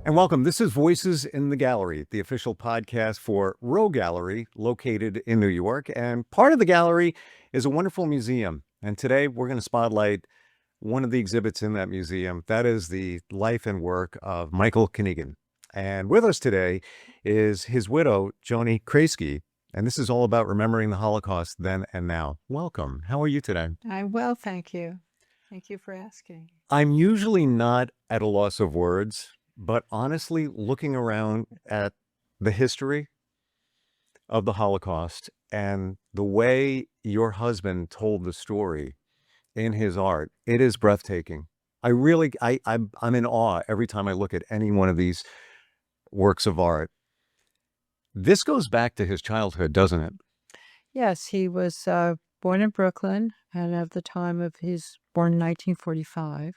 And welcome. This is Voices in the Gallery, the official podcast for RoGallery, located in New York. And part of the gallery is a wonderful museum. And today we're going to spotlight one of the exhibits in that museum. That is the life and work of Michael Knigin. And with us today is his widow, Joanie Kraisky. And this is all about remembering the Holocaust then and now. Welcome. How are you today? I'm well, thank you. Thank you for asking. I'm usually not at a loss of words, but honestly, looking around at the history of the Holocaust and the way your husband told the story in his art, it is breathtaking. I'm in awe every time I look at any one of these works of art. This goes back to his childhood, doesn't it? Yes, he was born in Brooklyn, and at the time of his born in 1945.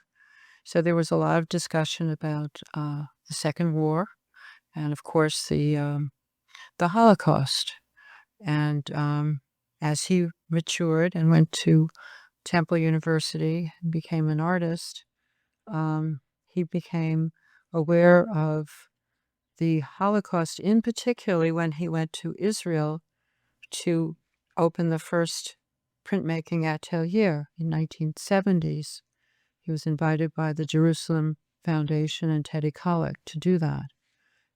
So there was a lot of discussion about the Second War, and of course the Holocaust. And as he matured and went to Temple University and became an artist, he became aware of the Holocaust, in particularly when he went to Israel to open the first printmaking atelier in 1970s. He was invited by the Jerusalem Foundation and Teddy Kollek to do that.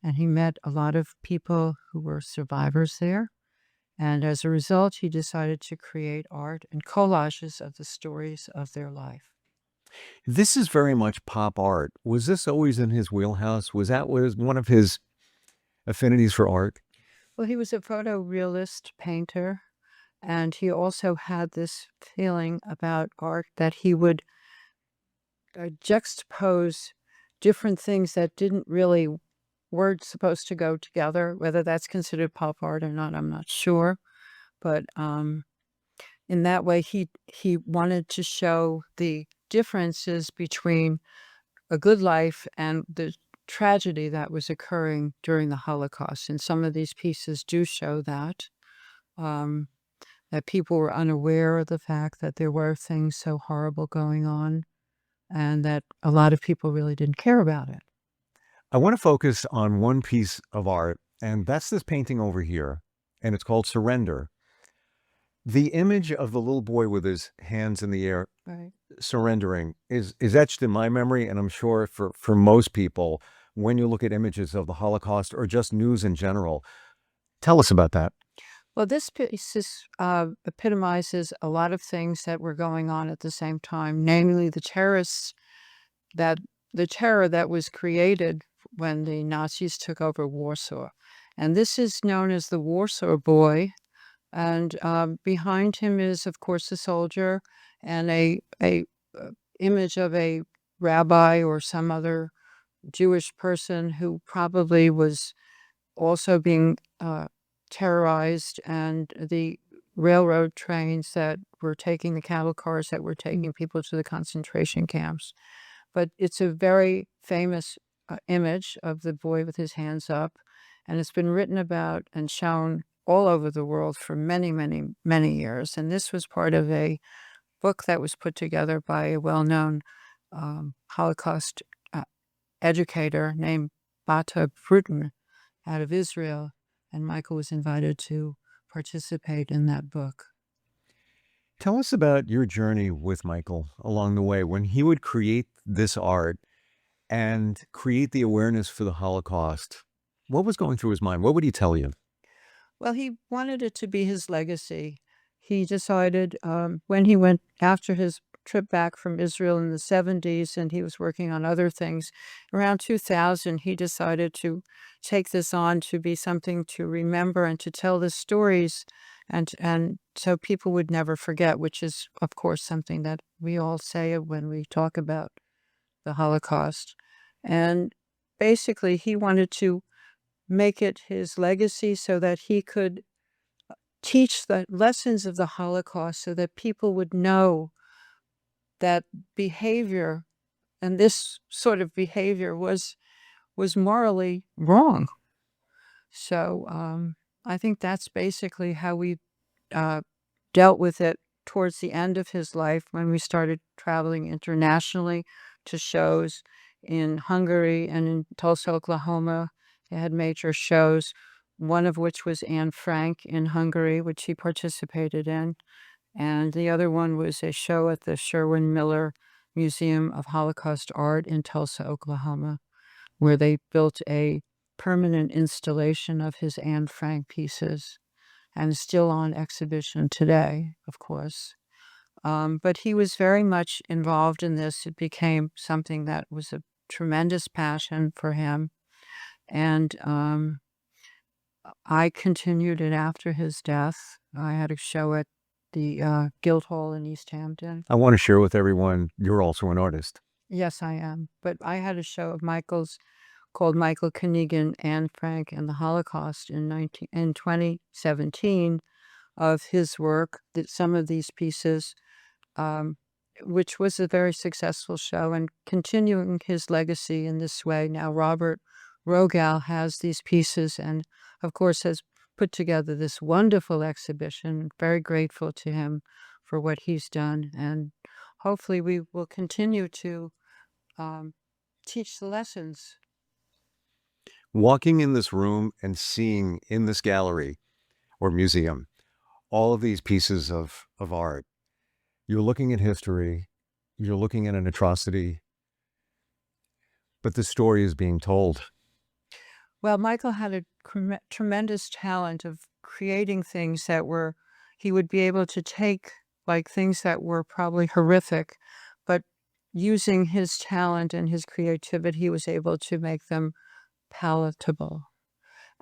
And he met a lot of people who were survivors there. And as a result, he decided to create art and collages of the stories of their life. This is very much pop art. Was this always in his wheelhouse? Was one of his affinities for art? Well, he was a photorealist painter, and he also had this feeling about art that he would juxtapose different things that didn't really weren't supposed to go together. Whether that's considered pop art or not, I'm not sure. But in that way, he wanted to show the differences between a good life and the tragedy that was occurring during the Holocaust. And some of these pieces do show that. That people were unaware of the fact that there were things so horrible going on, and that a lot of people really didn't care about it. I want to focus on one piece of art, and that's this painting over here, and it's called Surrender. The image of the little boy with his hands in the air Right. surrendering is etched in my memory, and I'm sure for most people, when you look at images of the Holocaust or just news in general. Tell us about that. Well, this piece epitomizes a lot of things that were going on at the same time, namely the terror that was created when the Nazis took over Warsaw. And this is known as the Warsaw Boy. And behind him is, of course, a soldier and a image of a rabbi or some other Jewish person who probably was also being terrorized, and the railroad trains that were taking the cattle cars that were taking people to the concentration camps. But it's a very famous image of the boy with his hands up, and it's been written about and shown all over the world for many, many, many years. And this was part of a book that was put together by a well-known Holocaust educator named Bata Bruton out of Israel, and Michael was invited to participate in that book. Tell us about your journey with Michael along the way when he would create this art and create the awareness for the Holocaust. What was going through his mind? What would he tell you? Well, he wanted it to be his legacy. He decided when he went after his trip back from Israel in the 70s, and he was working on other things. Around 2000, he decided to take this on to be something to remember and to tell the stories, and so people would never forget, which is, of course, something that we all say when we talk about the Holocaust. And basically, he wanted to make it his legacy so that he could teach the lessons of the Holocaust so that people would know that behavior, and this sort of behavior was morally wrong. So I think that's basically how we dealt with it towards the end of his life, when we started traveling internationally to shows. in Hungary and in Tulsa, Oklahoma. They had major shows, one of which was Anne Frank in Hungary, which he participated in. And the other one was a show at the Sherwin Miller Museum of Holocaust Art in Tulsa, Oklahoma, where they built a permanent installation of his Anne Frank pieces, and is still on exhibition today, of course. But he was very much involved in this. It became something that was a tremendous passion for him. And I continued it after his death. I had a show at the Guildhall in East Hampton. I want to share with everyone, you're also an artist. Yes, I am. But I had a show of Michael's called Michael Knigin, Anne Frank, and the Holocaust in 2017 of his work, that some of these pieces, which was a very successful show, and continuing his legacy in this way. Now Robert RoGallery has these pieces and, of course, has put together this wonderful exhibition. Very grateful to him for what he's done, and hopefully we will continue to teach the lessons. Walking in this room and seeing in this gallery or museum all of these pieces of art, you're looking at history, you're looking at an atrocity, but the story is being told. Well, Michael had a tremendous talent of creating things that were, he would be able to take like things that were probably horrific, but using his talent and his creativity, he was able to make them palatable.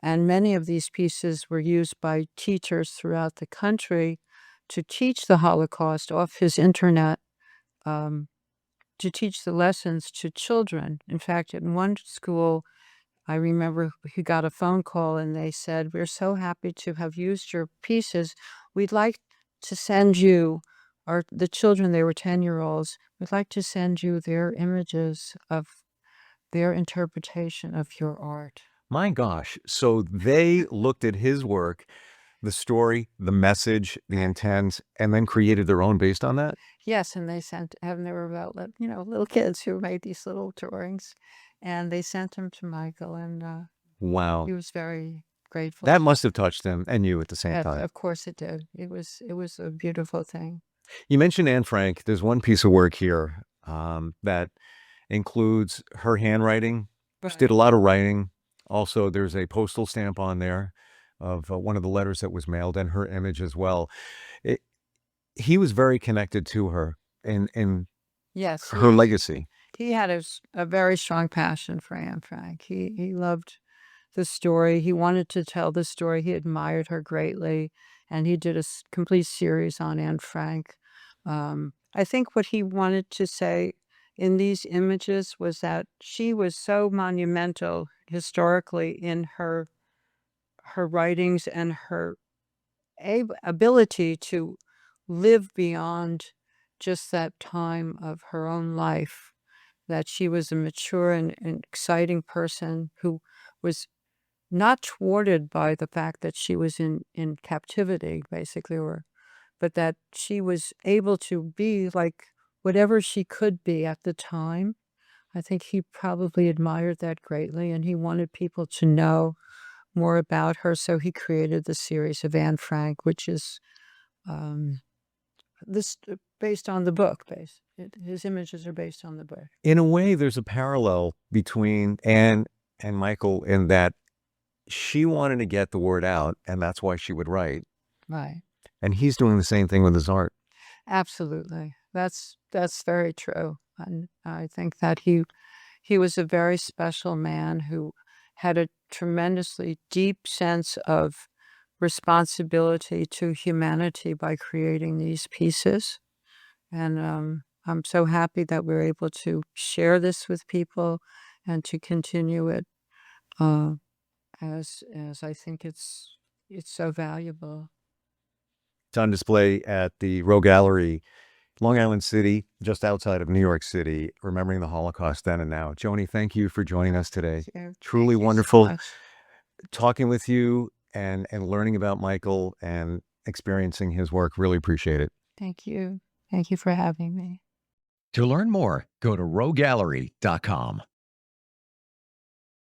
And many of these pieces were used by teachers throughout the country to teach the Holocaust off his internet, to teach the lessons to children. In fact, in one school, I remember he got a phone call and they said, "We're so happy to have used your pieces. We'd like to send you," or the children, they were 10-year-olds, "we'd like to send you their images of their interpretation of your art." My gosh. So they looked at his work, the story, the message, the intent, and then created their own based on that? Yes, and they were about, little kids who made these little drawings, and they sent them to Michael, and Wow. he was very grateful. That must have touched him and you at the same Yes, time. of course it did. It was a beautiful thing. You mentioned Anne Frank. There's one piece of work here that includes her handwriting. She did a lot of writing. Also, there's a postal stamp on there of one of the letters that was mailed, and her image as well. He was very connected to her in Yes, her legacy. he had a very strong passion for Anne Frank. He loved the story. He wanted to tell the story. He admired her greatly, and he did a complete series on Anne Frank. I think what he wanted to say in these images was that she was so monumental historically in her writings and her ability to live beyond just that time of her own life, that she was a mature and exciting person who was not thwarted by the fact that she was in captivity, basically, but that she was able to be like whatever she could be at the time. I think he probably admired that greatly, and he wanted people to know more about her, so he created the series of Anne Frank, which is based on the book. His images are based on the book. In a way, there's a parallel between Anne and Michael in that she wanted to get the word out, and that's why she would write. Right. And he's doing the same thing with his art. Absolutely. That's very true. And I think that he was a very special man who had a tremendously deep sense of responsibility to humanity by creating these pieces. And I'm so happy that we're able to share this with people and to continue it as I think it's so valuable. It's on display at the RoGallery, Long Island City, just outside of New York City, remembering the Holocaust then and now. Joanie, thank you for joining us today. Truly wonderful talking with you and learning about Michael and experiencing his work. Really appreciate it. Thank you. Thank you for having me. To learn more, go to RoGallery.com.